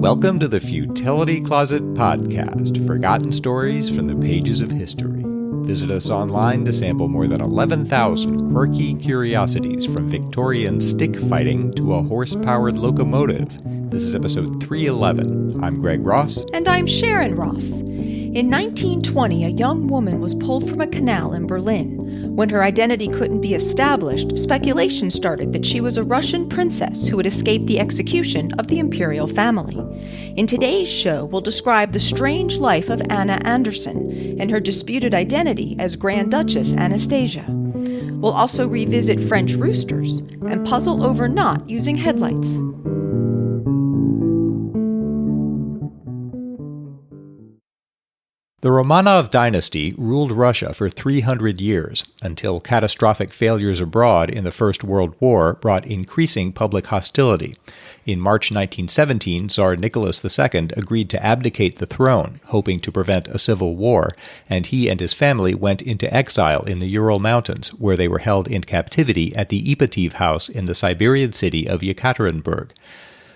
Welcome to the Futility Closet podcast, forgotten stories from the pages of history. Visit us online to sample more than 11,000 quirky curiosities, from Victorian stick fighting to a horse-powered locomotive. This is episode 311. I'm Greg Ross. And I'm Sharon Ross. In 1920, a young woman was pulled from a canal in Berlin. When her identity couldn't be established, speculation started that she was a Russian princess who had escaped the execution of the imperial family. In today's show, we'll describe the strange life of Anna Anderson and her disputed identity as Grand Duchess Anastasia. We'll also revisit French roosters and puzzle over not using headlights. The Romanov Dynasty ruled Russia for 300 years, until catastrophic failures abroad in the First World War brought increasing public hostility. In March 1917, Tsar Nicholas II agreed to abdicate the throne, hoping to prevent a civil war, and he and his family went into exile in the Ural Mountains, where they were held in captivity at the Ipatiev house in the Siberian city of Yekaterinburg.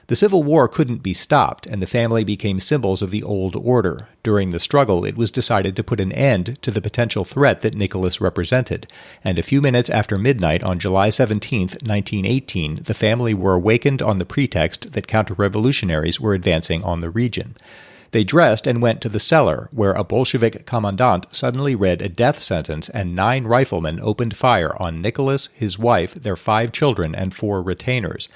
The Civil War couldn't be stopped, and the family became symbols of the old order. During the struggle, it was decided to put an end to the potential threat that Nicholas represented, and a few minutes after midnight on July 17, 1918, the family were awakened on the pretext that counter-revolutionaries were advancing on the region. They dressed and went to the cellar, where a Bolshevik commandant suddenly read a death sentence, and 9 riflemen opened fire on Nicholas, his wife, their 5 children, and 4 retainers.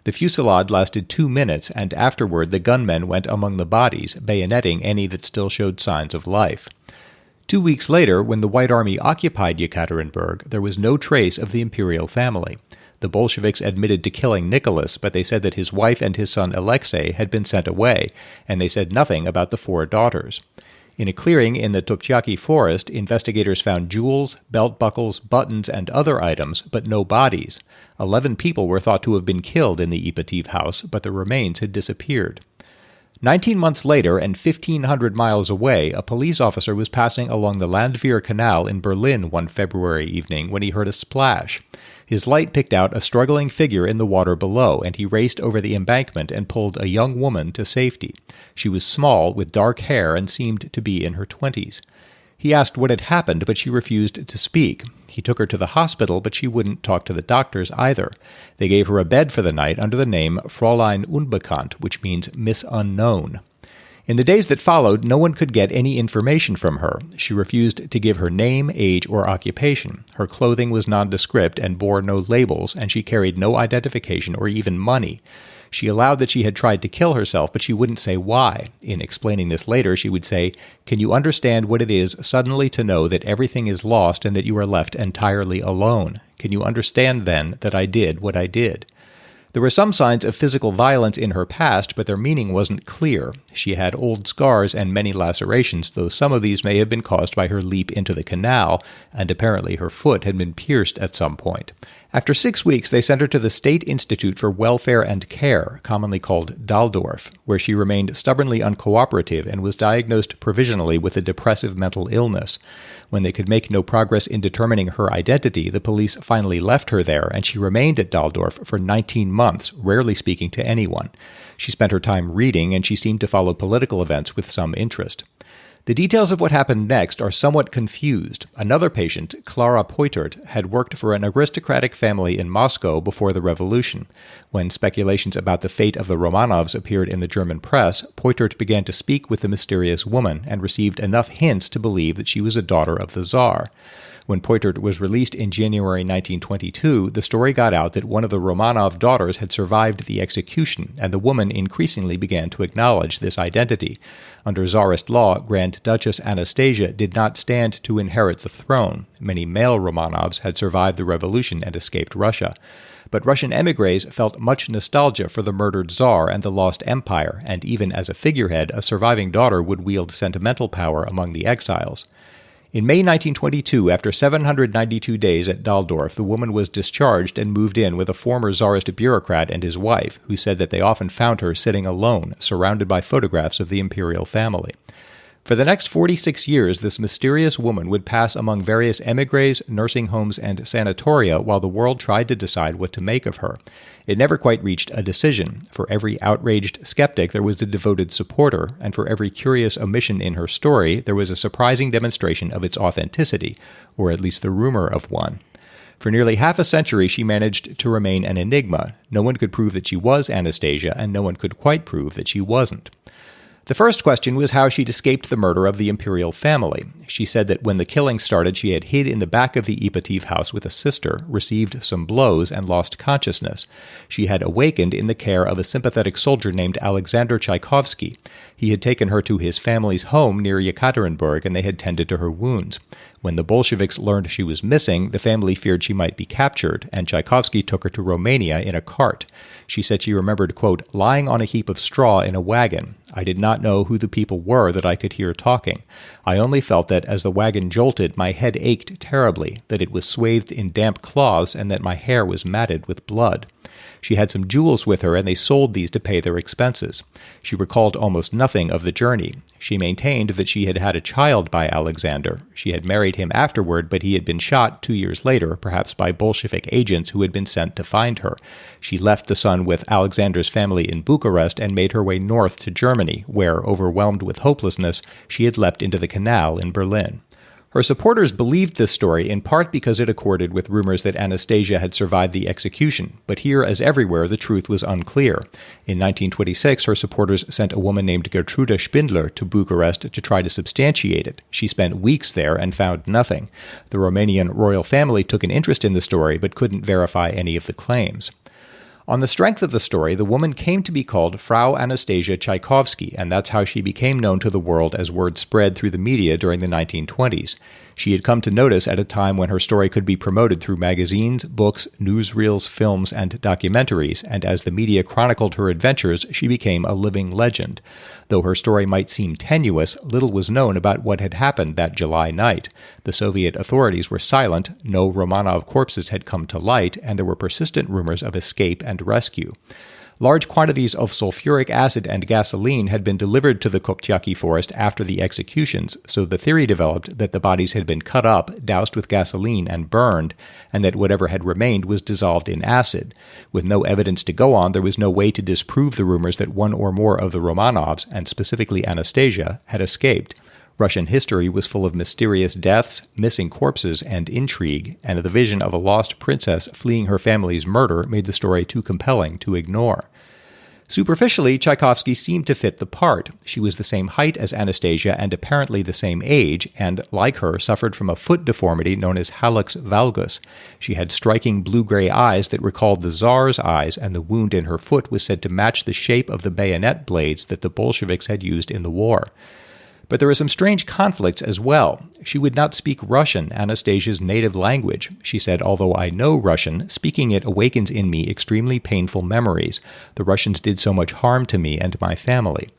The fusillade lasted 2 minutes, and afterward the gunmen went among the bodies, bayoneting any that still showed signs of life. 2 weeks later, when the White Army occupied Yekaterinburg, there was no trace of the imperial family. The Bolsheviks admitted to killing Nicholas, but they said that his wife and his son Alexei had been sent away, and they said nothing about the 4 daughters. In a clearing in the Toptyaki forest, investigators found jewels, belt buckles, buttons, and other items, but no bodies. 11 people were thought to have been killed in the Ipatiev house, but the remains had disappeared. 19 months later, and 1,500 miles away, a police officer was passing along the Landwehr Canal in Berlin one February evening when he heard a splash. His light picked out a struggling figure in the water below, and he raced over the embankment and pulled a young woman to safety. She was small, with dark hair, and seemed to be in her 20s. He asked what had happened, but she refused to speak. He took her to the hospital, but she wouldn't talk to the doctors either. They gave her a bed for the night under the name Fräulein Unbekannt, which means Miss Unknown. In the days that followed, no one could get any information from her. She refused to give her name, age, or occupation. Her clothing was nondescript and bore no labels, and she carried no identification or even money. She allowed that she had tried to kill herself, but she wouldn't say why. In explaining this later, she would say, "Can you understand what it is suddenly to know that everything is lost and that you are left entirely alone? Can you understand, then, that I did what I did?" There were some signs of physical violence in her past, but their meaning wasn't clear. She had old scars and many lacerations, though some of these may have been caused by her leap into the canal, and apparently her foot had been pierced at some point. After 6 weeks, they sent her to the State Institute for Welfare and Care, commonly called Daldorf, where she remained stubbornly uncooperative and was diagnosed provisionally with a depressive mental illness. When they could make no progress in determining her identity, the police finally left her there, and she remained at Daldorf for 19 months, rarely speaking to anyone. She spent her time reading, and she seemed to follow political events with some interest. The details of what happened next are somewhat confused. Another patient, Clara Poitert, had worked for an aristocratic family in Moscow before the revolution. When speculations about the fate of the Romanovs appeared in the German press, Poitert began to speak with the mysterious woman and received enough hints to believe that she was a daughter of the Tsar. When Poitert was released in January 1922, the story got out that one of the Romanov daughters had survived the execution, and the woman increasingly began to acknowledge this identity. Under Tsarist law, Grand Duchess Anastasia did not stand to inherit the throne. Many male Romanovs had survived the revolution and escaped Russia. But Russian émigrés felt much nostalgia for the murdered Tsar and the lost empire, and even as a figurehead, a surviving daughter would wield sentimental power among the exiles. In May 1922, after 792 days at Daldorf, the woman was discharged and moved in with a former Tsarist bureaucrat and his wife, who said that they often found her sitting alone, surrounded by photographs of the imperial family. For the next 46 years, this mysterious woman would pass among various émigrés, nursing homes, and sanatoria while the world tried to decide what to make of her. It never quite reached a decision. For every outraged skeptic, there was a devoted supporter, and for every curious omission in her story, there was a surprising demonstration of its authenticity, or at least the rumor of one. For nearly half a century, she managed to remain an enigma. No one could prove that she was Anastasia, and no one could quite prove that she wasn't. The first question was how she'd escaped the murder of the imperial family. She said that when the killing started, she had hid in the back of the Ipativ house with a sister, received some blows, and lost consciousness. She had awakened in the care of a sympathetic soldier named Alexander Tchaikovsky. He had taken her to his family's home near Yekaterinburg, and they had tended to her wounds. When the Bolsheviks learned she was missing, the family feared she might be captured, and Tchaikovsky took her to Romania in a cart. She said she remembered, quote, lying on a heap of straw in a wagon. I did not know who the people were that I could hear talking. I only felt that as the wagon jolted, my head ached terribly, that it was swathed in damp cloths, and that my hair was matted with blood. She had some jewels with her, and they sold these to pay their expenses. She recalled almost nothing of the journey. She maintained that she had had a child by Alexander. She had married him afterward, but he had been shot 2 years later, perhaps by Bolshevik agents who had been sent to find her. She left the son with Alexander's family in Bucharest and made her way north to Germany, where, overwhelmed with hopelessness, she had leapt into the canal in Berlin. Her supporters believed this story in part because it accorded with rumors that Anastasia had survived the execution, but here, as everywhere, the truth was unclear. In 1926, her supporters sent a woman named Gertrude Spindler to Bucharest to try to substantiate it. She spent weeks there and found nothing. The Romanian royal family took an interest in the story, but couldn't verify any of the claims. On the strength of the story, the woman came to be called Frau Anastasia Tchaikovsky, and that's how she became known to the world as word spread through the media during the 1920s. She had come to notice at a time when her story could be promoted through magazines, books, newsreels, films, and documentaries, and as the media chronicled her adventures, she became a living legend. Though her story might seem tenuous, little was known about what had happened that July night. The Soviet authorities were silent, no Romanov corpses had come to light, and there were persistent rumors of escape and rescue. Large quantities of sulfuric acid and gasoline had been delivered to the Koptyaki forest after the executions, so the theory developed that the bodies had been cut up, doused with gasoline, and burned, and that whatever had remained was dissolved in acid. With no evidence to go on, there was no way to disprove the rumors that one or more of the Romanovs, and specifically Anastasia, had escaped. Russian history was full of mysterious deaths, missing corpses, and intrigue, and the vision of a lost princess fleeing her family's murder made the story too compelling to ignore. Superficially, Tchaikovsky seemed to fit the part. She was the same height as Anastasia and apparently the same age, and, like her, suffered from a foot deformity known as hallux valgus. She had striking blue-gray eyes that recalled the Tsar's eyes, and the wound in her foot was said to match the shape of the bayonet blades that the Bolsheviks had used in the war. But there were some strange conflicts as well. She would not speak Russian, Anastasia's native language. She said, although I know Russian, speaking it awakens in me extremely painful memories. The Russians did so much harm to me and my family.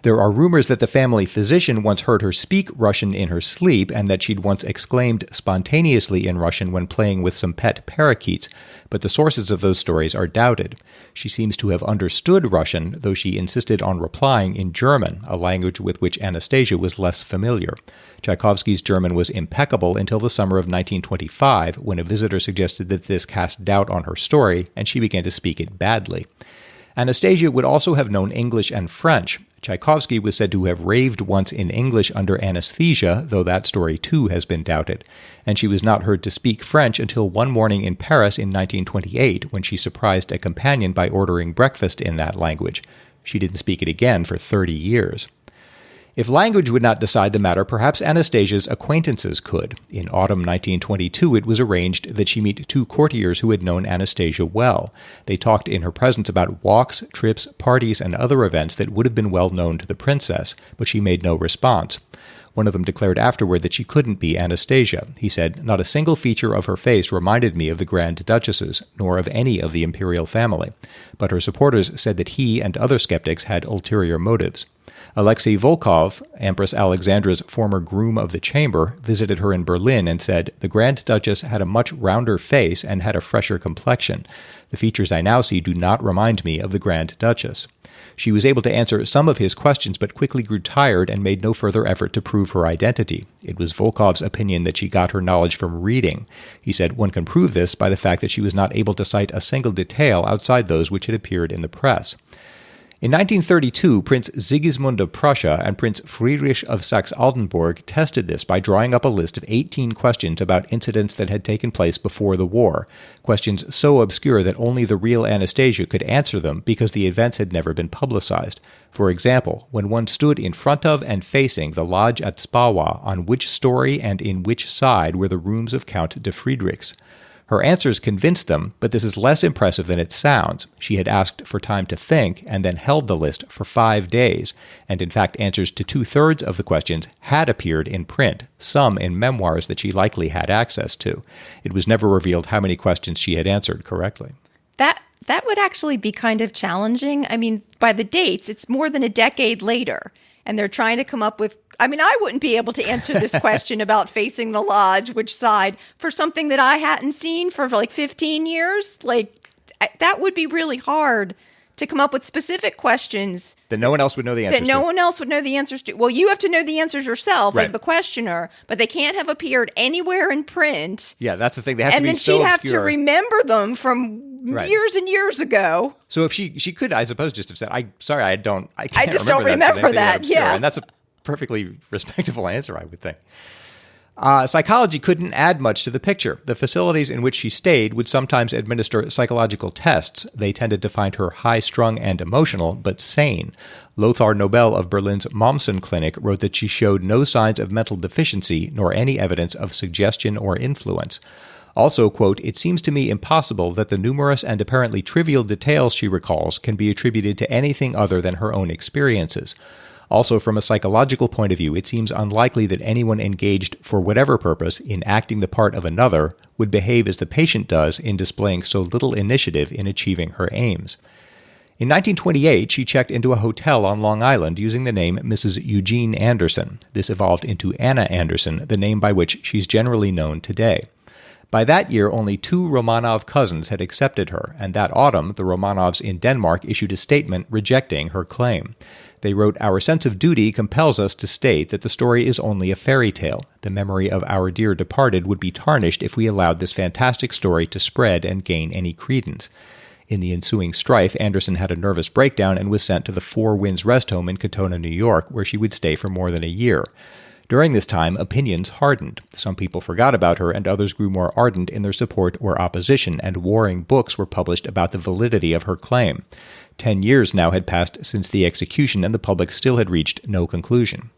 There are rumors that the family physician once heard her speak Russian in her sleep and that she'd once exclaimed spontaneously in Russian when playing with some pet parakeets, but the sources of those stories are doubted. She seems to have understood Russian, though she insisted on replying in German, a language with which Anastasia was less familiar. Tchaikovsky's German was impeccable until the summer of 1925, when a visitor suggested that this cast doubt on her story, and she began to speak it badly. Anastasia would also have known English and French. Tchaikovsky was said to have raved once in English under anesthesia, though that story too has been doubted. And she was not heard to speak French until one morning in Paris in 1928, when she surprised a companion by ordering breakfast in that language. She didn't speak it again for 30 years. If language would not decide the matter, perhaps Anastasia's acquaintances could. In autumn 1922, it was arranged that she meet two courtiers who had known Anastasia well. They talked in her presence about walks, trips, parties, and other events that would have been well known to the princess, but she made no response. One of them declared afterward that she couldn't be Anastasia. He said, "Not a single feature of her face reminded me of the Grand Duchesses, nor of any of the imperial family." But her supporters said that he and other skeptics had ulterior motives. Alexei Volkov, Empress Alexandra's former groom of the chamber, visited her in Berlin and said, "The Grand Duchess had a much rounder face and had a fresher complexion. The features I now see do not remind me of the Grand Duchess." She was able to answer some of his questions, but quickly grew tired and made no further effort to prove her identity. It was Volkov's opinion that she got her knowledge from reading. He said one can prove this by the fact that she was not able to cite a single detail outside those which had appeared in the press. In 1932, Prince Sigismund of Prussia and Prince Friedrich of Saxe-Altenburg tested this by drawing up a list of 18 questions about incidents that had taken place before the war, questions so obscure that only the real Anastasia could answer them because the events had never been publicized. For example, when one stood in front of and facing the lodge at Spawa, on which story and in which side were the rooms of Count de Friedrichs? Her answers convinced them, but this is less impressive than it sounds. She had asked for time to think and then held the list for 5 days, and in fact answers to 2/3 of the questions had appeared in print, some in memoirs that she likely had access to. It was never revealed how many questions she had answered correctly. That would actually be kind of challenging. I mean, by the dates, it's more than a decade later, and they're trying to come up with... I mean, I wouldn't be able to answer this question about facing the lodge, which side, for something that I hadn't seen for like 15 years. Like, that would be really hard to come up with specific questions that no one else would know the answers to. That no one else would know the answers to. Well, you have to know the answers yourself right. as the questioner, but they can't have appeared anywhere in print. Yeah, that's the thing. They have to be so obscure. And then she'd have to remember them from years and years ago. So if she could, I suppose, just have said, I can't I just don't remember that. Yeah. And that's a perfectly respectable answer, I would think. Psychology couldn't add much to the picture. The facilities in which she stayed would sometimes administer psychological tests. They tended to find her high-strung and emotional, but sane. Lothar Nobel of Berlin's Mommsen Clinic wrote that she showed no signs of mental deficiency nor any evidence of suggestion or influence. Also, quote, "It seems to me impossible that the numerous and apparently trivial details she recalls can be attributed to anything other than her own experiences. Also, from a psychological point of view, it seems unlikely that anyone engaged for whatever purpose in acting the part of another would behave as the patient does in displaying so little initiative in achieving her aims." In 1928, she checked into a hotel on Long Island using the name Mrs. Eugene Anderson. This evolved into Anna Anderson, the name by which she's generally known today. By that year, only 2 Romanov cousins had accepted her, and that autumn, the Romanovs in Denmark issued a statement rejecting her claim. They wrote, "Our sense of duty compels us to state that the story is only a fairy tale. The memory of our dear departed would be tarnished if we allowed this fantastic story to spread and gain any credence." In the ensuing strife, Anderson had a nervous breakdown and was sent to the Four Winds Rest Home in Katona, New York, where she would stay for more than a year. During this time, opinions hardened. Some people forgot about her, and others grew more ardent in their support or opposition, and warring books were published about the validity of her claim. 10 years now had passed since the execution, and the public still had reached no conclusion.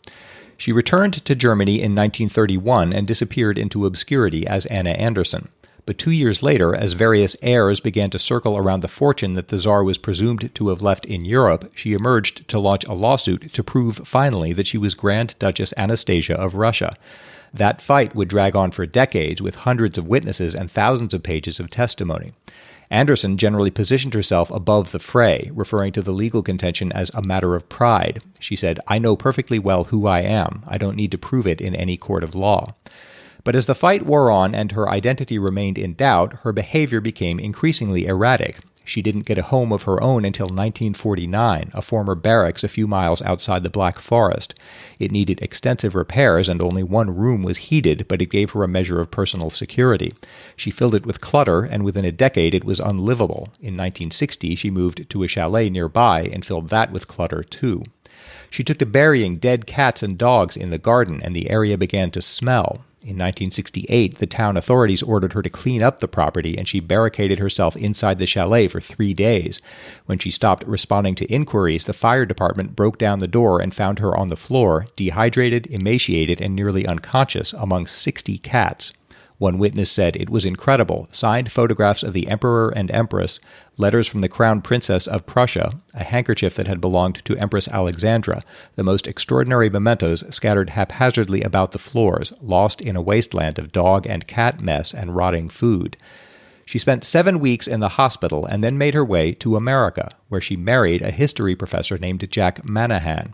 She returned to Germany in 1931 and disappeared into obscurity as Anna Anderson. But 2 years later, as various heirs began to circle around the fortune that the Tsar was presumed to have left in Europe, she emerged to launch a lawsuit to prove finally that she was Grand Duchess Anastasia of Russia. That fight would drag on for decades with hundreds of witnesses and thousands of pages of testimony. Anderson generally positioned herself above the fray, referring to the legal contention as a matter of pride. She said, "I know perfectly well who I am. I don't need to prove it in any court of law." But as the fight wore on and her identity remained in doubt, her behavior became increasingly erratic. She didn't get a home of her own until 1949, a former barracks a few miles outside the Black Forest. It needed extensive repairs and only one room was heated, but it gave her a measure of personal security. She filled it with clutter, and within a decade it was unlivable. In 1960, she moved to a chalet nearby and filled that with clutter too. She took to burying dead cats and dogs in the garden, and the area began to smell. In 1968, the town authorities ordered her to clean up the property, and she barricaded herself inside the chalet for 3 days. When she stopped responding to inquiries, the fire department broke down the door and found her on the floor, dehydrated, emaciated, and nearly unconscious, among 60 cats. One witness said it was incredible. Signed photographs of the Emperor and Empress, letters from the Crown Princess of Prussia, a handkerchief that had belonged to Empress Alexandra, the most extraordinary mementos scattered haphazardly about the floors, lost in a wasteland of dog and cat mess and rotting food. She spent 7 weeks in the hospital and then made her way to America, where she married a history professor named Jack Manahan.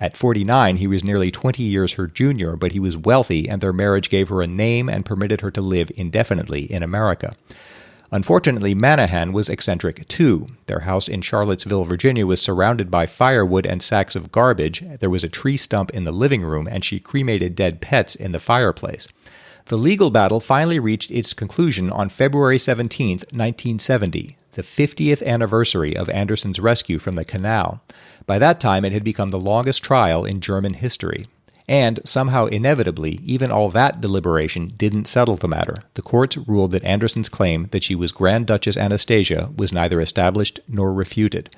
At 49, he was nearly 20 years her junior, but he was wealthy, and their marriage gave her a name and permitted her to live indefinitely in America. Unfortunately, Manahan was eccentric too. Their house in Charlottesville, Virginia was surrounded by firewood and sacks of garbage. There was a tree stump in the living room, and she cremated dead pets in the fireplace. The legal battle finally reached its conclusion on February 17, 1970, the 50th anniversary of Anderson's rescue from the canal. By that time, it had become the longest trial in German history. And, somehow inevitably, even all that deliberation didn't settle the matter. The courts ruled that Anderson's claim that she was Grand Duchess Anastasia was neither established nor refuted.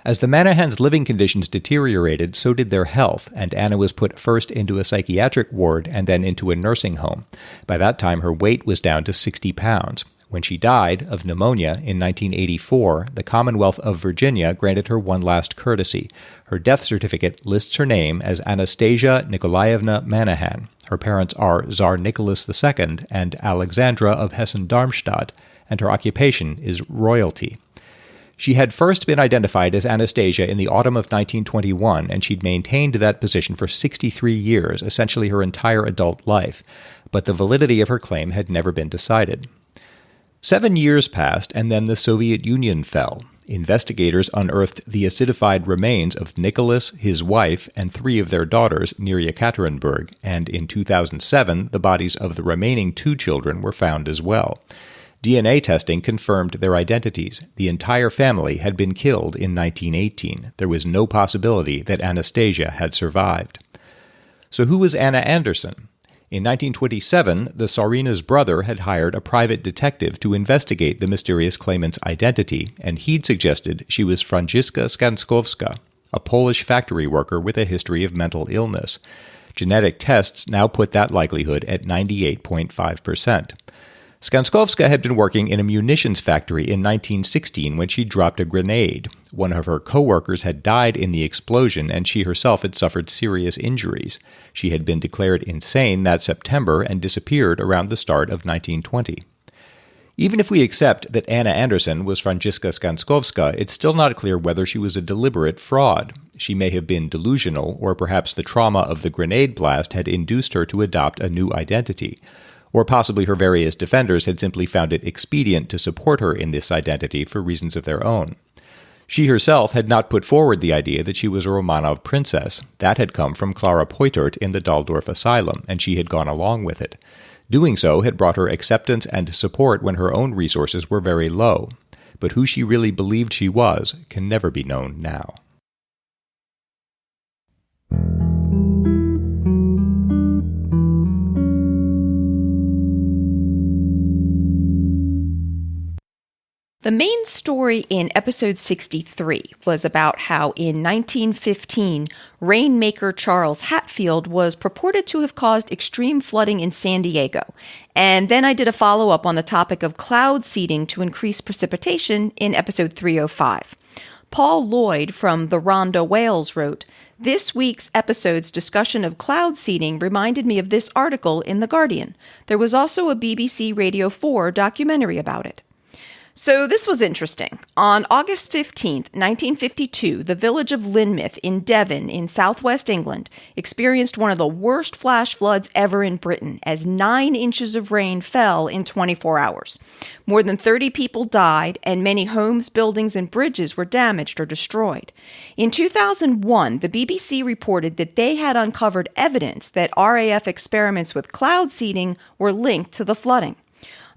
As the Manahans' living conditions deteriorated, so did their health, and Anna was put first into a psychiatric ward and then into a nursing home. By that time, her weight was down to 60 pounds. When she died of pneumonia in 1984, the Commonwealth of Virginia granted her one last courtesy. Her death certificate lists her name as Anastasia Nikolaevna Manahan. Her parents are Tsar Nicholas II and Alexandra of Hessen-Darmstadt, and her occupation is royalty. She had first been identified as Anastasia in the autumn of 1921, and she'd maintained that position for 63 years, essentially her entire adult life. But the validity of her claim had never been decided. 7 years passed, and then the Soviet Union fell. Investigators unearthed the acidified remains of Nicholas, his wife, and 3 of their daughters near Yekaterinburg, and in 2007, the bodies of the remaining 2 children were found as well. DNA testing confirmed their identities. The entire family had been killed in 1918. There was no possibility that Anastasia had survived. So who was Anna Anderson? In 1927, the Tsarina's brother had hired a private detective to investigate the mysterious claimant's identity, and he'd suggested she was Franziska Skanskowska, a Polish factory worker with a history of mental illness. Genetic tests now put that likelihood at 98.5%. Skanskowska had been working in a munitions factory in 1916 when she dropped a grenade. One of her co-workers had died in the explosion, and she herself had suffered serious injuries. She had been declared insane that September and disappeared around the start of 1920. Even if we accept that Anna Anderson was Franziska Skanskowska, it's still not clear whether she was a deliberate fraud. She may have been delusional, or perhaps the trauma of the grenade blast had induced her to adopt a new identity. Or possibly her various defenders had simply found it expedient to support her in this identity for reasons of their own. She herself had not put forward the idea that she was a Romanov princess. That had come from Clara Poitert in the Daldorf Asylum, and she had gone along with it. Doing so had brought her acceptance and support when her own resources were very low. But who she really believed she was can never be known now. The main story in episode 63 was about how in 1915, rainmaker Charles Hatfield was purported to have caused extreme flooding in San Diego. And then I did a follow-up on the topic of cloud seeding to increase precipitation in episode 305. Paul Lloyd from the Rhondda Wales wrote, "This week's episode's discussion of cloud seeding reminded me of this article in The Guardian. There was also a BBC Radio 4 documentary about it." So this was interesting. On August 15th, 1952, the village of Lynmouth in Devon in southwest England experienced one of the worst flash floods ever in Britain, as 9 inches of rain fell in 24 hours. More than 30 people died, and many homes, buildings, and bridges were damaged or destroyed. In 2001, the BBC reported that they had uncovered evidence that RAF experiments with cloud seeding were linked to the flooding.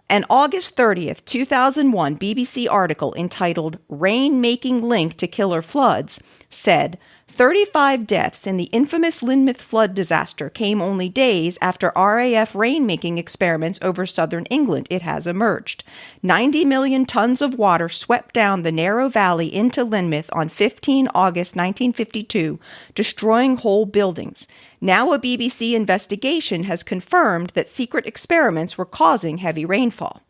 An August 30th, 2001 BBC article entitled "Rain-Making Link to Killer Floods" said, 35 deaths in the infamous Lynmouth flood disaster came only days after RAF rain-making experiments over southern England, it has emerged. 90 million tons of water swept down the narrow valley into Lynmouth on 15 August 1952, destroying whole buildings. Now a BBC investigation has confirmed that secret experiments were causing heavy rainfall.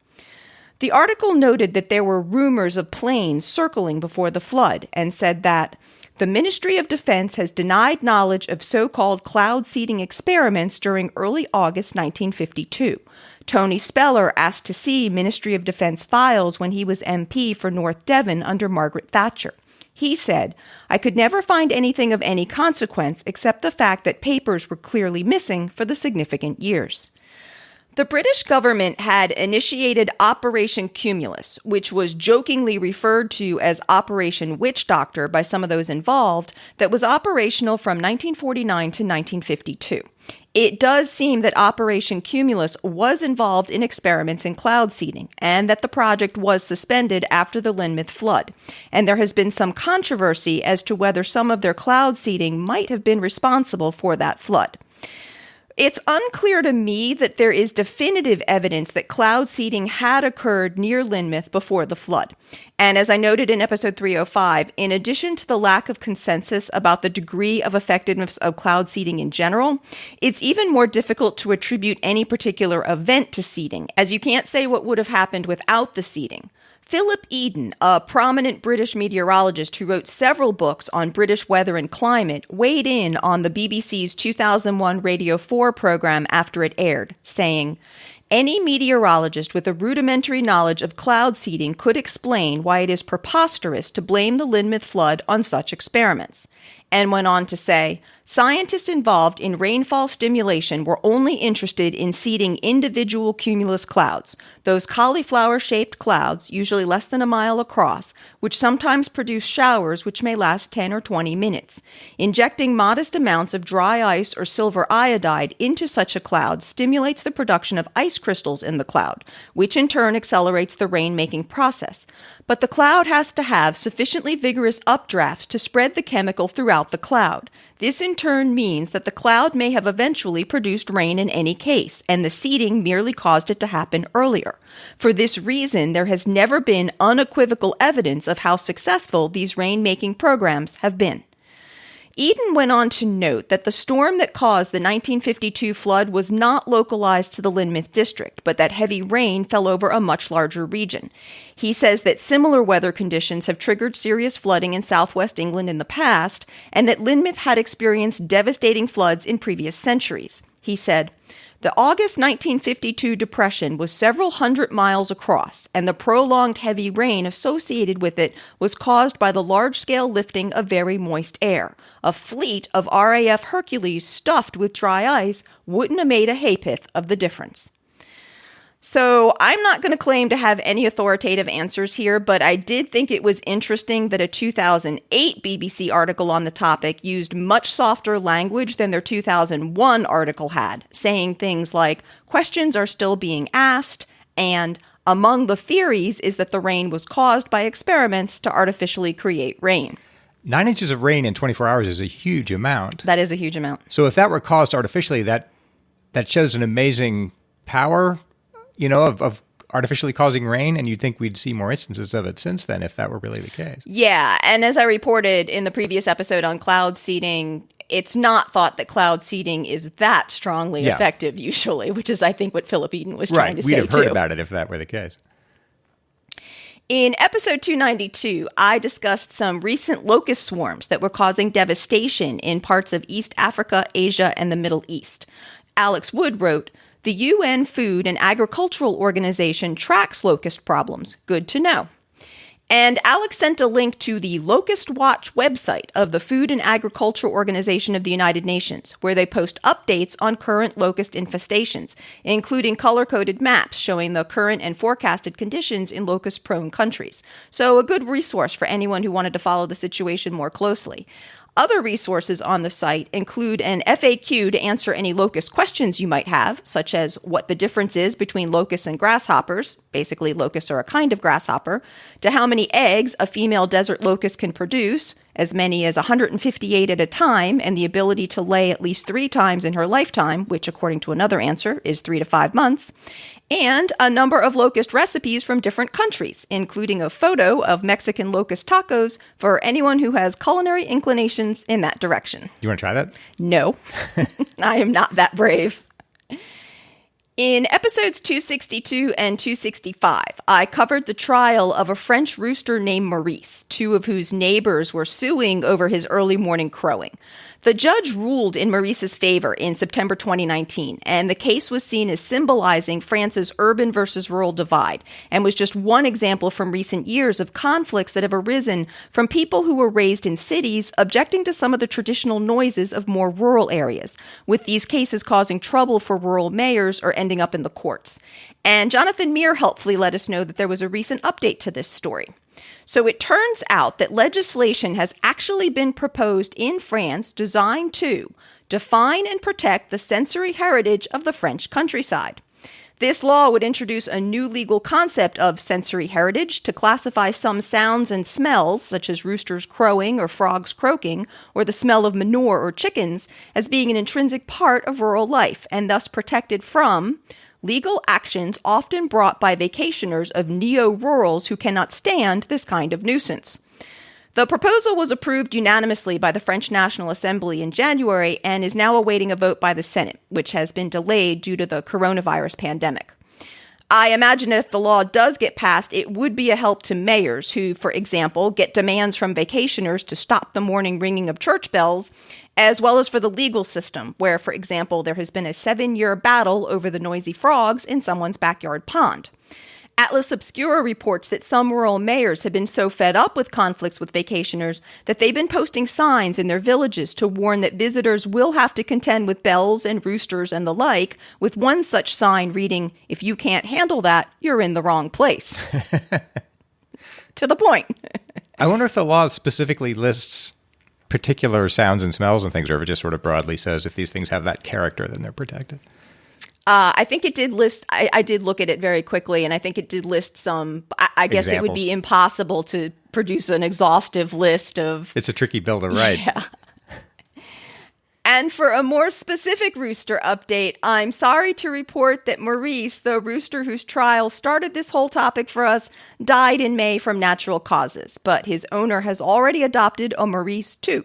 The article noted that there were rumors of planes circling before the flood and said that the Ministry of Defense has denied knowledge of so-called cloud seeding experiments during early August 1952. Tony Speller asked to see Ministry of Defense files when he was MP for North Devon under Margaret Thatcher. He said, "I could never find anything of any consequence except the fact that papers were clearly missing for the significant years." The British government had initiated Operation Cumulus, which was jokingly referred to as Operation Witch Doctor by some of those involved, that was operational from 1949 to 1952. It does seem that Operation Cumulus was involved in experiments in cloud seeding, and that the project was suspended after the Lynmouth flood. And there has been some controversy as to whether some of their cloud seeding might have been responsible for that flood. It's unclear to me that there is definitive evidence that cloud seeding had occurred near Lynmouth before the flood. And as I noted in episode 305, in addition to the lack of consensus about the degree of effectiveness of cloud seeding in general, it's even more difficult to attribute any particular event to seeding, as you can't say what would have happened without the seeding. Philip Eden, a prominent British meteorologist who wrote several books on British weather and climate, weighed in on the BBC's 2001 Radio 4 program after it aired, saying, "Any meteorologist with a rudimentary knowledge of cloud seeding could explain why it is preposterous to blame the Lynmouth flood on such experiments." And went on to say, "Scientists involved in rainfall stimulation were only interested in seeding individual cumulus clouds, those cauliflower-shaped clouds, usually less than a mile across, which sometimes produce showers which may last 10 or 20 minutes. Injecting modest amounts of dry ice or silver iodide into such a cloud stimulates the production of ice crystals in the cloud, which in turn accelerates the rain-making process. But the cloud has to have sufficiently vigorous updrafts to spread the chemical throughout the cloud. This in turn means that the cloud may have eventually produced rain in any case, and the seeding merely caused it to happen earlier. For this reason, there has never been unequivocal evidence of how successful these rain-making programs have been." Eden went on to note that the storm that caused the 1952 flood was not localized to the Lynmouth district, but that heavy rain fell over a much larger region. He says that similar weather conditions have triggered serious flooding in southwest England in the past, and that Lynmouth had experienced devastating floods in previous centuries. He said, "The August 1952 depression was several hundred miles across, and the prolonged heavy rain associated with it was caused by the large-scale lifting of very moist air. A fleet of RAF Hercules stuffed with dry ice wouldn't have made a ha'p'orth of the difference." So I'm not going to claim to have any authoritative answers here, but I did think it was interesting that a 2008 BBC article on the topic used much softer language than their 2001 article had, saying things like, "Questions are still being asked," and "Among the theories is that the rain was caused by experiments to artificially create rain." 9 inches of rain in 24 hours is a huge amount. That is a huge amount. So if that were caused artificially, that shows an amazing power, of artificially causing rain, and you'd think we'd see more instances of it since then if that were really the case. Yeah, and as I reported in the previous episode on cloud seeding, it's not thought that cloud seeding is that strongly effective usually, which is, I think, what Philip Eden was trying to say, too. Right, we'd have heard about it if that were the case. In episode 292, I discussed some recent locust swarms that were causing devastation in parts of East Africa, Asia, and the Middle East. Alex Wood wrote, "The UN Food and Agricultural Organization tracks locust problems. Good to know." And Alex sent a link to the Locust Watch website of the Food and Agriculture Organization of the United Nations, where they post updates on current locust infestations, including color-coded maps showing the current and forecasted conditions in locust-prone countries. So a good resource for anyone who wanted to follow the situation more closely. Other resources on the site include an FAQ to answer any locust questions you might have, such as what the difference is between locusts and grasshoppers, basically locusts are a kind of grasshopper, to how many eggs a female desert locust can produce, as many as 158 at a time, and the ability to lay at least 3 times in her lifetime, which according to another answer is 3 to 5 months, and a number of locust recipes from different countries, including a photo of Mexican locust tacos for anyone who has culinary inclinations in that direction. You want to try that? No, I am not that brave. In episodes 262 and 265, I covered the trial of a French rooster named Maurice, 2 of whose neighbors were suing over his early morning crowing. The judge ruled in Maurice's favor in September 2019, and the case was seen as symbolizing France's urban versus rural divide, and was just one example from recent years of conflicts that have arisen from people who were raised in cities objecting to some of the traditional noises of more rural areas, with these cases causing trouble for rural mayors or ending up in the courts. And Jonathan Meir helpfully let us know that there was a recent update to this story. So it turns out that legislation has actually been proposed in France designed to define and protect the sensory heritage of the French countryside. This law would introduce a new legal concept of sensory heritage to classify some sounds and smells, such as roosters crowing or frogs croaking, or the smell of manure or chickens, as being an intrinsic part of rural life and thus protected from legal actions often brought by vacationers of neo-rurals who cannot stand this kind of nuisance. The proposal was approved unanimously by the French National Assembly in January and is now awaiting a vote by the Senate, which has been delayed due to the coronavirus pandemic. I imagine if the law does get passed, it would be a help to mayors who, for example, get demands from vacationers to stop the morning ringing of church bells, as well as for the legal system, where, for example, there has been a 7-year battle over the noisy frogs in someone's backyard pond. Atlas Obscura reports that some rural mayors have been so fed up with conflicts with vacationers that they've been posting signs in their villages to warn that visitors will have to contend with bells and roosters and the like, with one such sign reading, "If you can't handle that, you're in the wrong place." To the point. I wonder if the law specifically lists particular sounds and smells and things, or if it just sort of broadly says if these things have that character, then they're protected. I think it did list, I did look at it very quickly, and I think it did list some, I guess Examples. It would be impossible to produce an exhaustive list of... It's a tricky bill to write. Yeah. And for a more specific rooster update, I'm sorry to report that Maurice, the rooster whose trial started this whole topic for us, died in May from natural causes, but his owner has already adopted a Maurice too.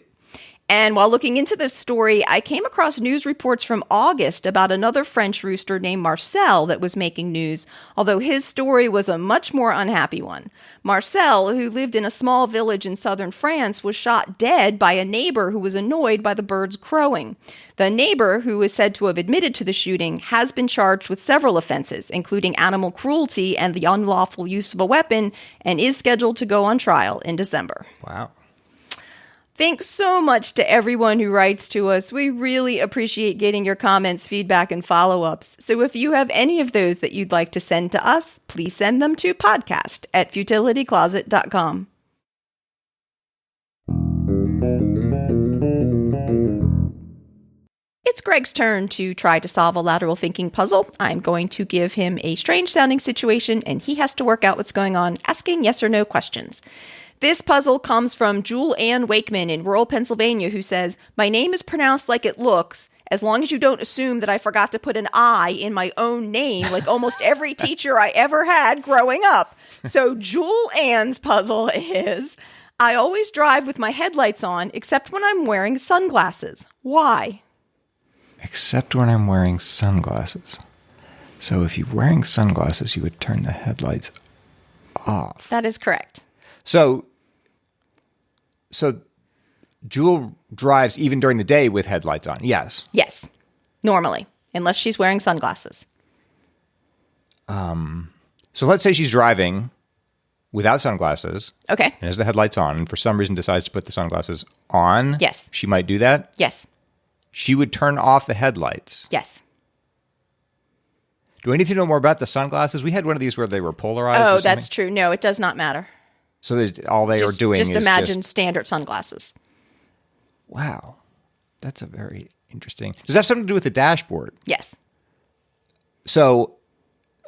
And while looking into this story, I came across news reports from August about another French rooster named Marcel that was making news, although his story was a much more unhappy one. Marcel, who lived in a small village in southern France, was shot dead by a neighbor who was annoyed by the birds crowing. The neighbor, who is said to have admitted to the shooting, has been charged with several offenses, including animal cruelty and the unlawful use of a weapon, and is scheduled to go on trial in December. Wow. Thanks so much to everyone who writes to us. We really appreciate getting your comments, feedback, and follow-ups. So if you have any of those that you'd like to send to us, please send them to podcast@futilitycloset.com. It's Greg's turn to try to solve a lateral thinking puzzle. I'm going to give him a strange-sounding situation, and he has to work out what's going on, asking yes or no questions. This puzzle comes from Jewel Ann Wakeman in rural Pennsylvania, who says, "My name is pronounced like it looks, as long as you don't assume that I forgot to put an I in my own name, like almost every teacher I ever had growing up." So Jewel Ann's puzzle is, I always drive with my headlights on, except when I'm wearing sunglasses. Why? Except when I'm wearing sunglasses. So if you're wearing sunglasses, you would turn the headlights off. That is correct. So Jewel drives even during the day with headlights on. Yes. Yes. Normally. Unless she's wearing sunglasses. So let's say she's driving without sunglasses. Okay. And has the headlights on, and for some reason decides to put the sunglasses on. Yes. She might do that. Yes. She would turn off the headlights. Yes. Do I need to know more about the sunglasses? We had one of these where they were polarized. Oh, that's true. No, it does not matter. So all they are doing is just imagine standard sunglasses. Wow. That's a very interesting... Does that have something to do with the dashboard? Yes. So,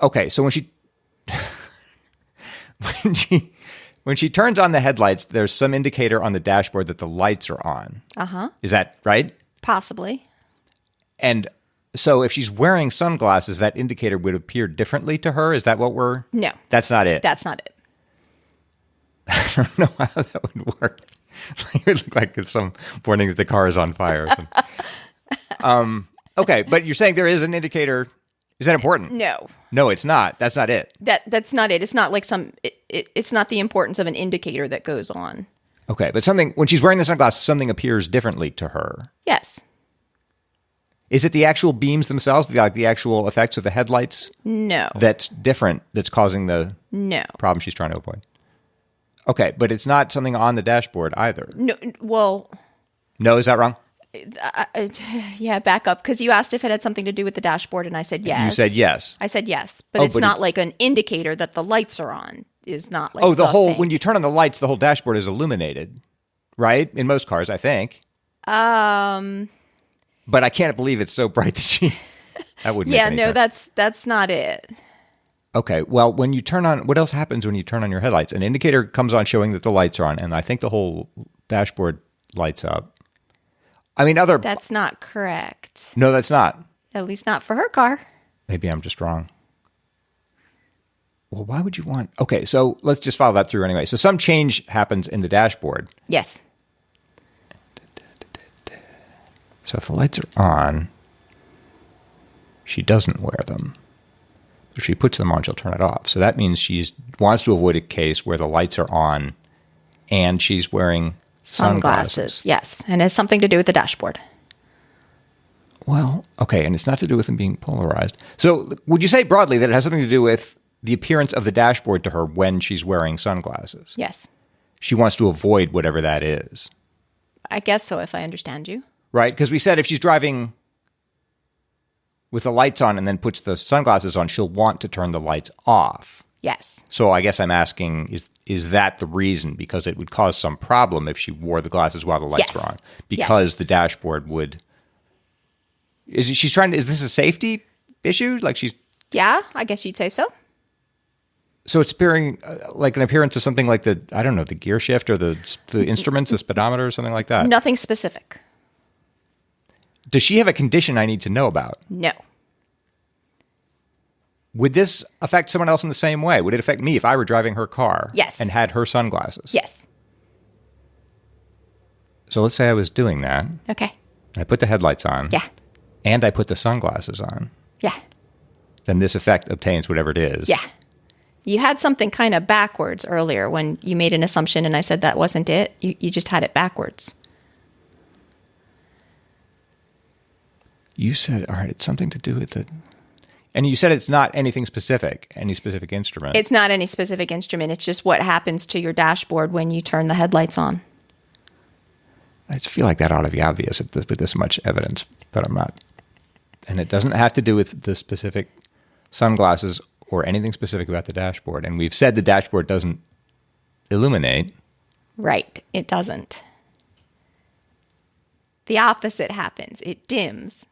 okay, so when she turns on the headlights, there's some indicator on the dashboard that the lights are on. Uh-huh. Is that right? Possibly. And so if she's wearing sunglasses, that indicator would appear differently to her? Is that what we're... No. That's not it? That's not it. I don't know how that would work. It would look like it's some warning that the car is on fire or something. Okay, but you're saying there is an indicator. Is that important? No. No, it's not. That's not it. That's not it. It's not like it's not the importance of an indicator that goes on. Okay, but when she's wearing the sunglasses, something appears differently to her. Yes. Is it the actual beams themselves, the actual effects of the headlights? No. That's different, that's causing the problem she's trying to avoid? Okay, but it's not something on the dashboard either. No, well... No, is that wrong? Yeah, back up, because you asked if it had something to do with the dashboard, and I said yes. You said yes. I said yes, but it's not like an indicator that the lights are on. Is not like when you turn on the lights, the whole dashboard is illuminated, right? In most cars, I think. But I can't believe it's so bright that that wouldn't make any sense. That's not it. Okay, well, when you turn on, what else happens when you turn on your headlights? An indicator comes on showing that the lights are on, and I think the whole dashboard lights up. I mean, That's not correct. No, that's not. At least not for her car. Maybe I'm just wrong. Well, why would you want... Okay, so let's just follow that through anyway. So some change happens in the dashboard. Yes. So if the lights are on, she doesn't wear them. If she puts them on, she'll turn it off. So that means she wants to avoid a case where the lights are on and she's wearing sunglasses. Yes, and it has something to do with the dashboard. Well, okay, and it's not to do with them being polarized. So would you say broadly that it has something to do with the appearance of the dashboard to her when she's wearing sunglasses? Yes. She wants to avoid whatever that is. I guess so, if I understand you. Right, because we said if she's driving with the lights on and then puts the sunglasses on, she'll want to turn the lights off. Yes. So I guess I'm asking, is that the reason? Because it would cause some problem if she wore the glasses while the lights were on. Because the dashboard would... Is this a safety issue? Yeah, I guess you'd say so. So it's appearing like an appearance of something like the gear shift or the instruments, the speedometer or something like that? Nothing specific. Does she have a condition I need to know about? No. Would this affect someone else in the same way? Would it affect me if I were driving her car? Yes. And had her sunglasses? Yes. So let's say I was doing that. Okay. And I put the headlights on. Yeah. And I put the sunglasses on. Yeah. Then this effect obtains whatever it is. Yeah. You had something kind of backwards earlier when you made an assumption and I said that wasn't it. You just had it backwards. You said, all right, it's something to do with it. And you said it's not anything specific, any specific instrument. It's not any specific instrument. It's just what happens to your dashboard when you turn the headlights on. I just feel like that ought to be obvious with this much evidence, but I'm not. And it doesn't have to do with the specific sunglasses or anything specific about the dashboard. And we've said the dashboard doesn't illuminate. Right, it doesn't. The opposite happens. It dims.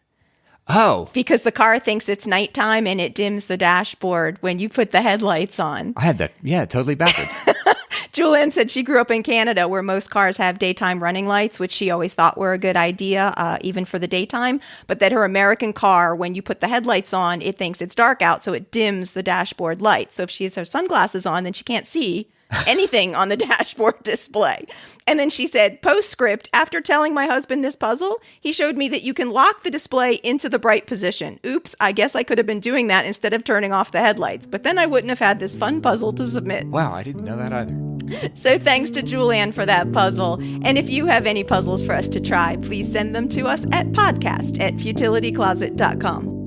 Oh. Because the car thinks it's nighttime and it dims the dashboard when you put the headlights on. I had that, totally backwards. Julianne said she grew up in Canada where most cars have daytime running lights, which she always thought were a good idea, even for the daytime. But that her American car, when you put the headlights on, it thinks it's dark out, so it dims the dashboard light. So if she has her sunglasses on, then she can't see anything on the dashboard display. And then she said, postscript, after telling my husband this puzzle, he showed me that you can lock the display into the bright position. Oops, I guess I could have been doing that instead of turning off the headlights. But then I wouldn't have had this fun puzzle to submit. Wow, I didn't know that either. So thanks to Julianne for that puzzle. And if you have any puzzles for us to try, please send them to us at podcast@futilitycloset.com.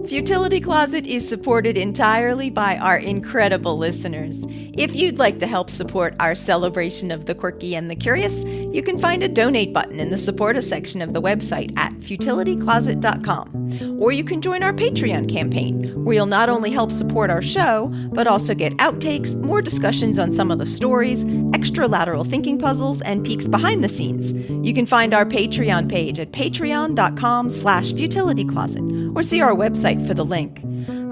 Futility Closet is supported entirely by our incredible listeners. If you'd like to help support our celebration of the quirky and the curious, you can find a donate button in the support us section of the website at futilitycloset.com. Or you can join our Patreon campaign, where you'll not only help support our show, but also get outtakes, more discussions on some of the stories, extra lateral thinking puzzles, and peeks behind the scenes. You can find our Patreon page at patreon.com/futilitycloset or see our website for the link.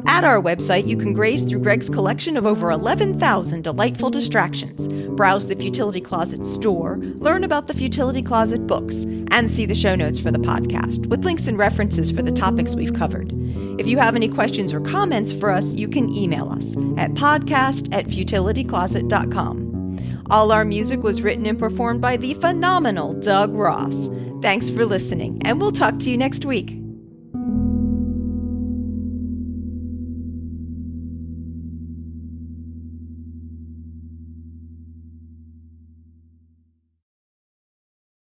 At our website, you can graze through Greg's collection of over 11,000 delightful distractions, browse the Futility Closet store, learn about the Futility Closet books, and see the show notes for the podcast, with links and references for the topics we've covered. If you have any questions or comments for us, you can email us at podcast@futilitycloset.com. All our music was written and performed by the phenomenal Doug Ross. Thanks for listening, and we'll talk to you next week.